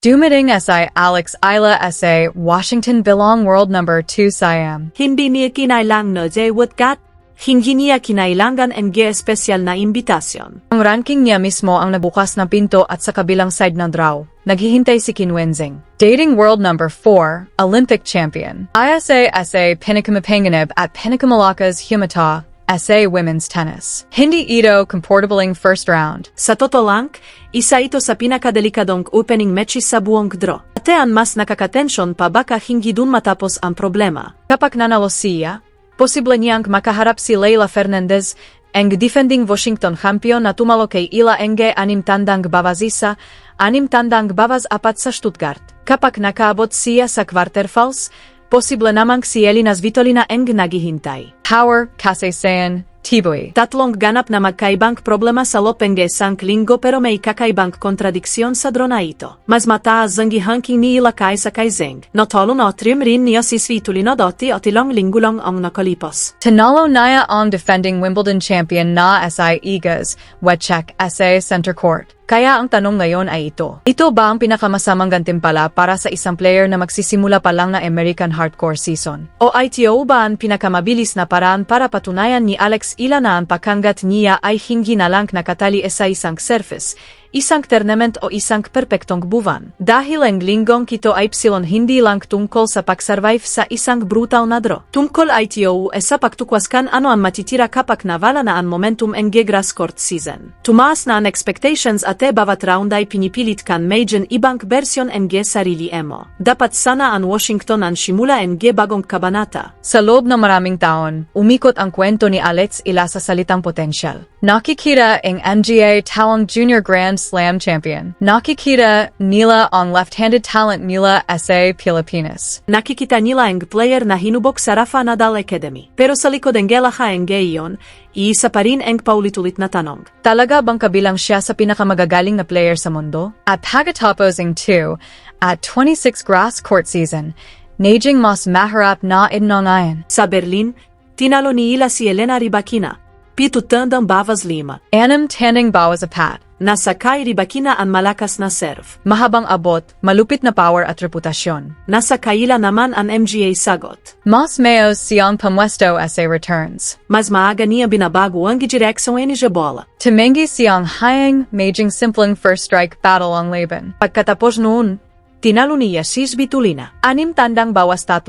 Dumating SI Alex Isla SA Washington Belong World Number 2 Siam. Hindi niya kinailang na Jewotkat, hindi niya kinailangan ng espesyal na imbitasyon. Ang ranking niya mismo ang nabukas ng pinto at sa kabilang side ng draw. Naghihintay si Qin Wenzing. Dating World Number 4, Olympic Champion. ISA SA Pinakamapanganib at Pinakamalacas Humata, SA Women's Tennis. Hindi ito comportabling first round. Sa totoo lang, isa ito sa pinakadelikadong opening matches sa buong draw. Ate ang mas nakakatensyon pa baka hindi dun matapos ang problema. Kapag nanalo siya, posible niyang makaharap si Leyla Fernandez, ang defending Washington champion na tumalo kay Ila Enge 6 tandang babazisa, 6 tandang babaz apat sa Stuttgart. Kapag nakaabot siya sa quarterfinals, posible namang si Elina Svitolina ang naghihintay. Power, Kasayan, Tiboy. Tatlong ganap na magkaibang problema sa lopenge sang linggo pero may kakaibang kontradiksyon sa drona ito. Mas mataas ang ranking ni Ila kaysa kay Zeng. Notolo notrim rin niya si Svitolina doti at ilang linggo lang ang nakalipos. Tanalo naya ang defending Wimbledon champion na SI Igas, Wetchek SA Center Court. Kaya ang tanong ngayon ay ito. Ito ba ang pinakamasamang gantimpala para sa isang player na magsisimula pa lang na American hardcore season? O ITO ba ang pinakamabilis na paraan para patunayan ni Alex Ila na ang pagkangat niya ay hindi na lang nakatali sa isang surface, isang tournament o isang perpektong buwan? Dahil ang linggong kito ay hindi lang tungkol sa pag-survive sa isang brutal na draw. Tungkol ITO sa pagtukwaskan ano ang matitira kapag nawala na ang momentum ng grass court season. Tumaas na ang expectations at bawat round ay pinipilit kan medyan ibang bersyon ng sarili emo. Dapat sana ang Washington ang simula ng bagong kabanata. Sa loob ng maraming taon, umikot ang kwento ni Alex Ila sa salitang potensyal. Nakikita ang MGA Tawang Junior Grand Slam champion. Nakikita nila ang left-handed talent nila SA Pilipinas. Nakikita nila ang player na hinubok sa Rafa Nadal Academy. Pero sa likod ng gelaha ang iyon, isa pa rin ang paulit-ulit na tanong. Talaga bang kabilang siya sa pinakamagagaling na player sa mundo? At pagkatapos ng 2 at 26 grass court season, naging mas maharap na idnongayan. Sa Berlin, tinalo ni Ila si Elena Rybakina, pitutandang Bavas Lima. Anam tanding bawas apat. Nasa kay Rybakina ang malakas na serve. Mahabang abot, malupit na power at reputasyon. Nasa kaila naman ang MGA sagot. Mas mayos siyang pamuesto SA returns. Mas maaga niya binabago ang direksyon ni bola. Tumenggi siyang hayang maging simpleng first strike battle ang laban. Pagkatapos noon, tinalo niya si Svitolina. 6 tandang bawas 3,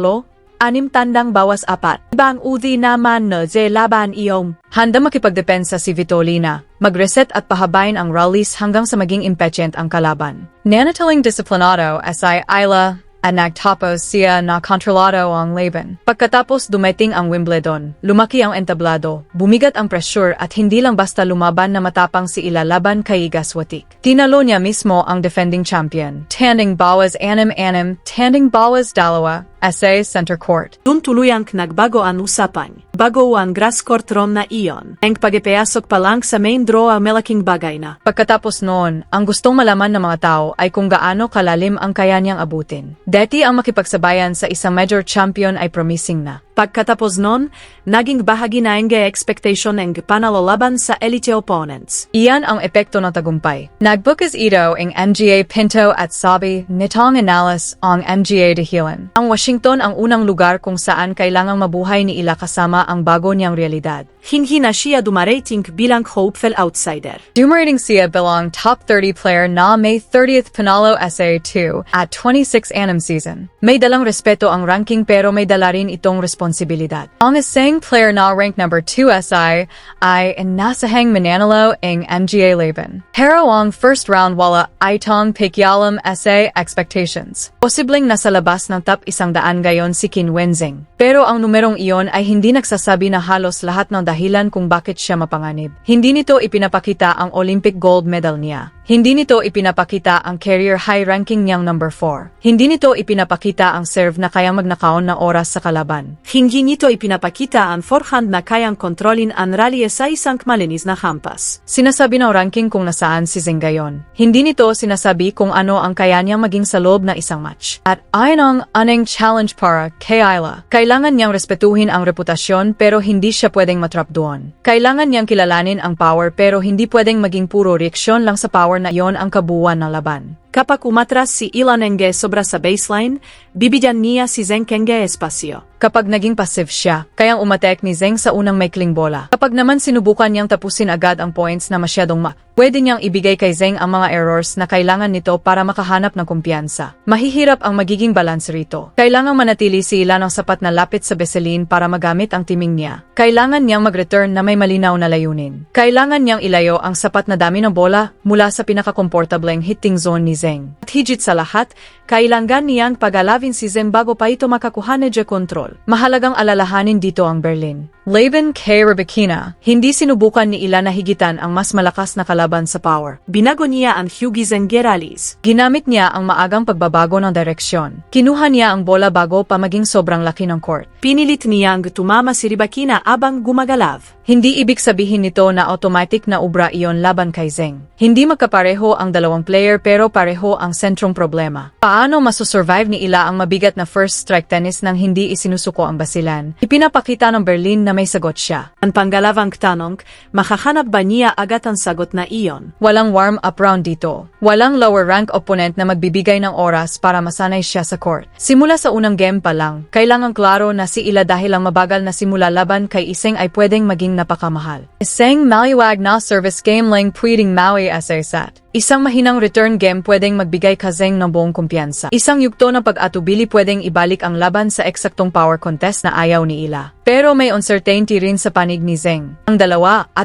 6 tandang bawas 4. Ibang uzi naman na laban iyong. Handa makipagdepensa si Svitolina, mag-reset at pahabain ang rallies hanggang sa maging impatient ang kalaban. Nanataling disiplinado SI Isla at nagtapos siya na kontrolado ang laban. Pagkatapos dumating ang Wimbledon, lumaki ang entablado, bumigat ang pressure at hindi lang basta lumaban na matapang si Ila laban kay Iga Swiatek. Tinalo niya mismo ang defending champion. Tanding bawas 6, tanding bawas 2, SA Center Court. Dun tuluyang nagbago ang usapan. Bago ang grass court ron na iyon. Ang pagipayasok pa lang sa main draw ang malaking bagay na. Pagkatapos noon, ang gustong malaman ng mga tao ay kung gaano kalalim ang kaya niyang abutin. Dati ang makipagsabayan sa isang major champion ay promising na. Pagkatapos noon, naging bahagi na ang expectation ng panalo laban sa elite opponents. Iyan ang epekto ng tagumpay. Nagbukas ito ang MGA Pinto at Sabi nitong analis ang MGA Dahilan. Ang Washington ang unang lugar kung saan kailangang mabuhay ni Ila kasama ang bago niyang realidad. Hindi na siya dumarating bilang hopeful outsider. Dumarating siya bilang top 30 player na May 30th Panalo SA2 at 26 anam season. May dalang respeto ang ranking pero may dala rin itong responsibilidad. Ang isang player na rank number 2 SI ay nasahang mananalo ang MGA laban. Pero ang first round wala itong pakialam SA expectations. Posibleng nasa labas ng top 100 gayon si Qin Wenzing. Pero ang numerong iyon ay hindi nagsasabi na halos lahat ng dahilan kung bakit siya mapanganib. Hindi nito ipinapakita ang Olympic gold medal niya. Hindi nito ipinapakita ang career high ranking niyang number 4. Hindi nito ipinapakita ang serve na kayang magnakaon na oras sa kalaban. Hindi nito ipinapakita ang forehand na kayang kontrolin ang rally sa isang malinis na hampas. Sinasabi ng ranking kung nasaan si Zeng gayon. Hindi nito sinasabi kung ano ang kaya niyang maging sa loob na isang match. At ayon ang aneng challenge para kay Ila, kailangan niyang respetuhin ang reputasyon pero hindi siya pwedeng matrap doon. Kailangan niyang kilalanin ang power pero hindi pwedeng maging puro reaksyon lang sa power na iyon ang kabuuan ng laban. Kapag umatras si Ilan Enge sobra sa baseline, bibigyan niya si Zeng Kenge espasyo. Kapag naging passive siya, kayang umatek ni Zeng sa unang maikling bola. Kapag naman sinubukan niyang tapusin agad ang points na masyadong pwede niyang ibigay kay Zeng ang mga errors na kailangan nito para makahanap ng kumpiyansa. Mahihirap ang magiging balance rito. Kailangang manatili si Ilan ng sapat na lapit sa beselin para magamit ang timing niya. Kailangan niyang mag-return na may malinaw na layunin. Kailangan niyang ilayo ang sapat na dami ng bola mula sa pinaka-komportableng hitting zone ni Zeng. At higit sa lahat, kailangan niyang pag-alawin si Zeng bago pa ito makakuha ng control. Mahalagang alalahanin dito ang Berlin. Laban K. Rebekina, hindi sinubukan ni Ilan na higitan ang mas malakas na kalaban sa power. Binago niya ang Hughie Zeng Geralis. Ginamit niya ang maagang pagbabago ng direksyon. Kinuha niya ang bola bago pa maging sobrang laki ng court. Pinilit niyang tumama si Rebekina abang gumagalaw. Hindi ibig sabihin nito na automatic na ubra iyon laban kay Zeng. Hindi magkapareho ang dalawang player pero pareho ang sentrong problema. Paano masusurvive ni Ila ang mabigat na first strike tennis nang hindi isinusuko ang basilan? Ipinapakita ng Berlin na may sagot siya. Ang panggalawang tanong, makahanap ba niya agad ang sagot na iyon? Walang warm-up round dito. Walang lower rank opponent na magbibigay ng oras para masanay siya sa court. Simula sa unang game pa lang, kailangang klaro na si Ila dahil ang mabagal na simula laban kay Iseng ay pwedeng maging napakamahal. Iseng maliwag na service game lang pwedeng maui sa set. Isang mahinang return game pwedeng magbigay ka Zeng ng buong kumpiyansa. Isang yugto ng pag-atubili pwedeng ibalik ang laban sa eksaktong power contest na ayaw ni Ila. Pero may uncertainty rin sa panig ni Zeng. Ang 26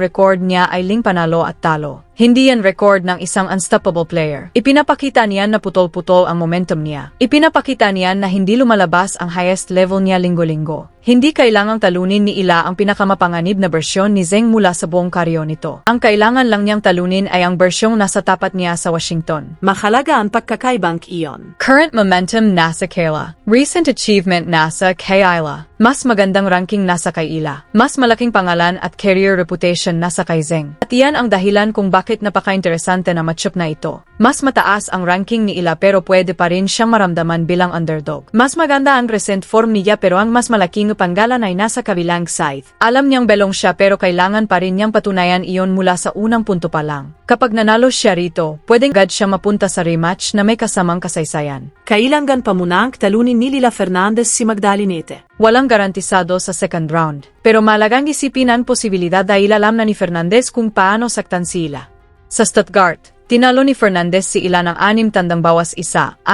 record niya ay ling panalo at talo. Hindi yan record ng isang unstoppable player. Ipinapakita niyan na putol-putol ang momentum niya. Ipinapakita niyan na hindi lumalabas ang highest level niya linggo-linggo. Hindi kailangang talunin ni Ila ang pinakamapanganib na bersyon ni Zeng mula sa buong karyo nito. Ang kailangan lang niyang talunin ay ang bersyong nasa tapat niya sa Washington. Mahalaga ang pagkakaibang iyon. Current momentum nasa Kayla. Recent achievement nasa kay Ila. Mas magandang ranking nasa kay Ila. Mas malaking pangalan at career reputation nasa kay Zeng. At iyan ang dahilan kung bakit napaka-interesante na matchup na ito. Mas mataas ang ranking ni Ila pero pwede pa rin siyang maramdaman bilang underdog. Mas maganda ang recent form niya pero ang mas malaking panggalan ay nasa kabilang side. Alam niyang belong siya pero kailangan pa rin niyang patunayan iyon mula sa unang punto pa lang. Kapag nanalo siya rito, pwedeng agad siya mapunta sa rematch na may kasamang kasaysayan. Kailangan pa munang talunin ni Lila Fernandez si Magdalinete. Walang garantisado sa second round. Pero malagang isipin ang posibilidad dahil alam na ni Fernandez kung paano saktan si Ila. Sa Stuttgart, tinalo ni Fernandez si Ila ng 6-1, 6-4.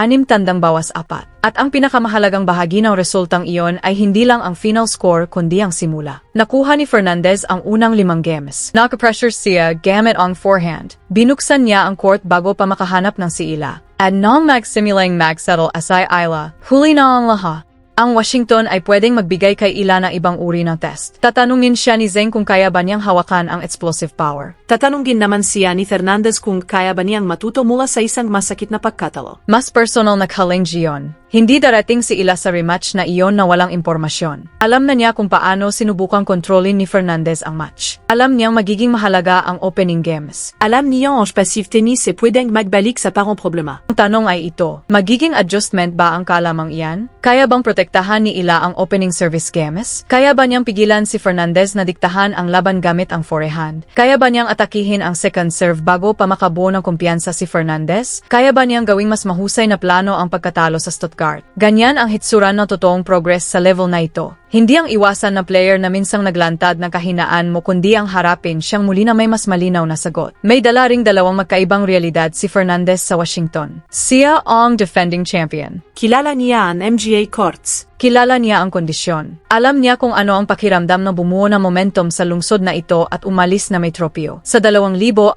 At ang pinakamahalagang bahagi ng resultang iyon ay hindi lang ang final score kundi ang simula. Nakuha ni Fernandez ang unang 5 games. Naka-pressure siya gamit ang forehand. Binuksan niya ang court bago pa makahanap ng si Ila. At nang mag-simulang mag-settle asay Ila, huli na ang laha. Ang Washington ay pwedeng magbigay kay Ila ng ibang uri ng test. Tatanungin siya ni Zeng kung kaya ba niyang hawakan ang explosive power. Tatanungin naman siya ni Fernandez kung kaya ba niyang matuto mula sa isang masakit na pagkatalo. Mas personal na challenge iyon. Hindi darating si Ila sa rematch na iyon na walang impormasyon. Alam na niya kung paano sinubukang kontrolin ni Fernandez ang match. Alam niyang magiging mahalaga ang opening games. Alam niya ang passive tennis e pwedeng magbalik sa parang problema. Ang tanong ay ito, magiging adjustment ba ang kalamang iyan? Kaya bang protektahan ni Ila ang opening service games? Kaya ba niyang pigilan si Fernandez na diktahan ang laban gamit ang forehand? Kaya ba niyang atakihin ang second serve bago pa makabuo ng kumpiyansa si Fernandez? Kaya ba niyang gawing mas mahusay na plano ang pagkatalo sa Stuttgart? Ganyan ang hitsuran ng totoong progress sa level na ito. Hindi ang iwasan na player na minsang naglantad ng kahinaan mo kundi ang harapin siyang muli na may mas malinaw na sagot. May dala ring dalawang magkaibang realidad si Fernandez sa Washington. Siya ang defending champion. Kilala niya ang MGA courts. Kilala niya ang kondisyon. Alam niya kung ano ang pakiramdam na bumuo ng momentum sa lungsod na ito at umalis na may tropeo. Sa 2025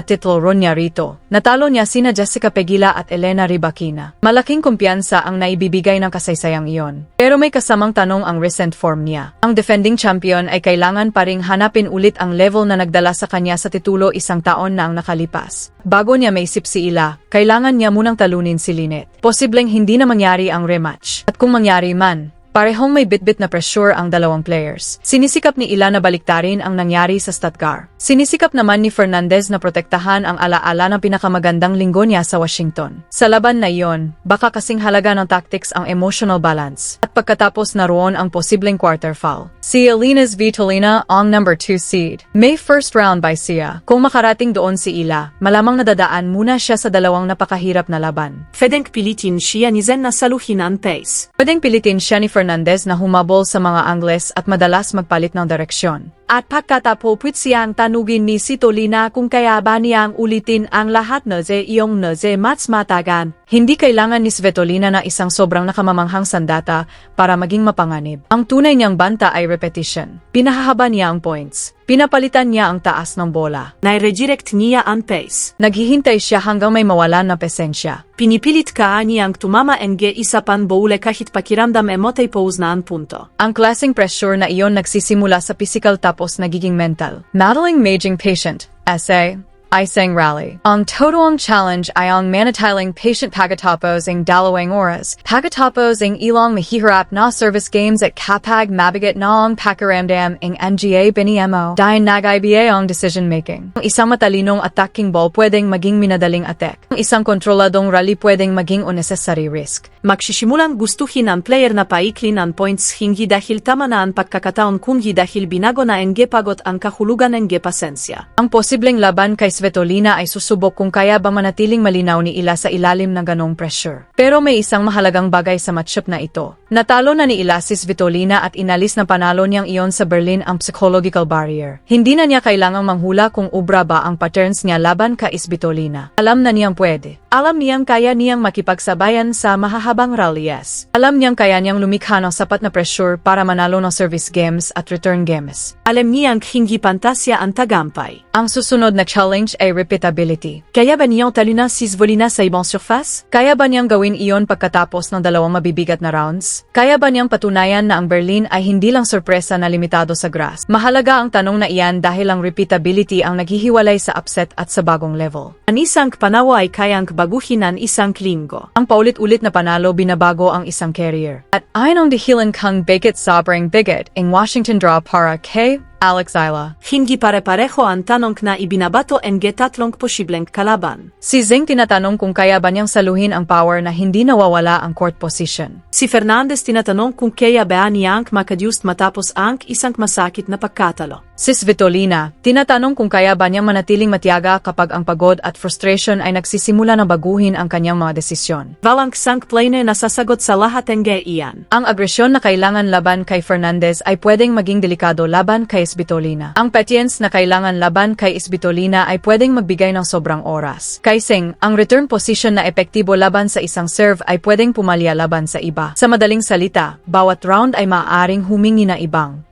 title run niya rito, natalo niya sina Jessica Pegula at Elena Rybakina. Malaking kumpiyansa ang naibibigay ng kasaysayang iyon. Pero may kasamang tanong ang recent form niya. Ang defending champion ay kailangan pa ring hanapin ulit ang level na nagdala sa kanya sa titulo 1 taon na ang nakalipas. Bago niya maisip si Ila, kailangan niya munang talunin si Lynette. Posibleng hindi na mangyari ang rematch. At kung mangyari man, Parehong may bitbit na pressure ang dalawang players. Sinisikap ni Ila na baliktarin ang nangyari sa Stuttgart. Sinisikap naman ni Fernandez na protektahan ang alaala ng pinakamagandang linggo niya sa Washington. Sa laban na iyon, baka kasing halaga ng tactics ang emotional balance. At pagkatapos naroon ang posibleng quarter foul. Si Elina Svitolina ang number 2 seed. May first round by siya. Kung makarating doon si Ila, malamang nadadaan muna siya sa dalawang napakahirap na laban. Pwedeng pilitin siya ni Zen na saluhin ang pace. Pwedeng pilitin siya ni Fernandez na humabol sa mga angles at madalas magpalit ng direksyon. At pagkatapos siyang tanugin ni Svitolina kung kaya ba niyang ulitin ang lahat na iyong mas matagan. Hindi kailangan ni Svitolina na isang sobrang nakamamanghang sandata para maging mapanganib. Ang tunay niyang banta ay repetition. Pinahahaba niya ang points. Pinapalitan niya ang taas ng bola. Nai-redirect niya ang pace. Naghihintay siya hanggang may mawalan na presensya. Pinipilit ka niyang tumama isa pan boule kahit pakiramdam emotay pose na ang punto. Ang klaseng pressure na iyon nagsisimula sa physical tapos nagiging mental. Modeling maging patient. Essay. Isang rally. Ang totoong challenge ay ang manatiling patient pagkatapos ang dalawang oras. Pagkatapos ang ilang mahihirap na service games at kapag mabigat na ang pakiramdam ang NGA binimo. Dahil nag-IBA ang decision making. Ang isang matalinong attacking ball pwedeng maging minadaling attack. Ang isang kontroladong rally pwedeng maging unnecessary risk. Magsisimulang gustuhin ang player na paiklin ang points hindi dahil tama na ang pagkakataon kundi dahil binago na ang pagot ang kahulugan ng pasensya. Ang posibleng laban kay Svitolina ay susubok kung kaya ba manatiling malinaw ni Ila sa ilalim ng ganong pressure. Pero may isang mahalagang bagay sa matchup na ito. Natalo na ni Ila si Svitolina at inalis na panalo niyang iyon sa Berlin ang psychological barrier. Hindi na niya kailangang manghula kung ubra ba ang patterns niya laban kay Svitolina. Alam na niyang pwede. Alam niyang kaya niyang makipagsabayan sa mahahabang rallies. Alam niyang kaya niyang lumikha ng sapat na pressure para manalo ng service games at return games. Alam niyang hindi pantasya ang tagampay. Ang susunod na challenge ay repeatability. Kaya ba niyang taluna si Svitolina sa ibang surface? Kaya ba niyang gawin iyon pagkatapos ng dalawang mabibigat na rounds? Kaya ba niyang patunayan na ang Berlin ay hindi lang sorpresa na limitado sa grass? Mahalaga ang tanong na iyan dahil ang repeatability ang naghihiwalay sa upset at sa bagong level. Ang isang panawa ay kayang baguhin ang isang linggo. Ang paulit-ulit na panalo binabago ang isang career. At ayon ang dahilan kang bakit sobrang bigat ang Washington draw para kay Alex Isla. Hindi pare-pareho ang tanong na ibinabato ang tatlong posibleng kalaban. Si Zeng tinatanong kung kaya ba niyang saluhin ang power na hindi nawawala ang court position. Si Fernandez tinatanong kung kaya ba niyang makadyust matapos ang isang masakit na pagkatalo. Si Svitolina, tinatanong kung kaya ba niyang manatiling matiyaga kapag ang pagod at frustration ay nagsisimula na baguhin ang kanyang mga desisyon. Walang sang player na sasagot sa lahat ng iyan. Ang agresyon na kailangan laban kay Fernandez ay pwedeng maging delikado laban kay Svitolina. Ang patience na kailangan laban kay Svitolina ay pwedeng magbigay ng sobrang oras. Kay Zeng, ang return position na epektibo laban sa isang serve ay pwedeng pumalya laban sa iba. Sa madaling salita, bawat round ay maaaring humingi na ibang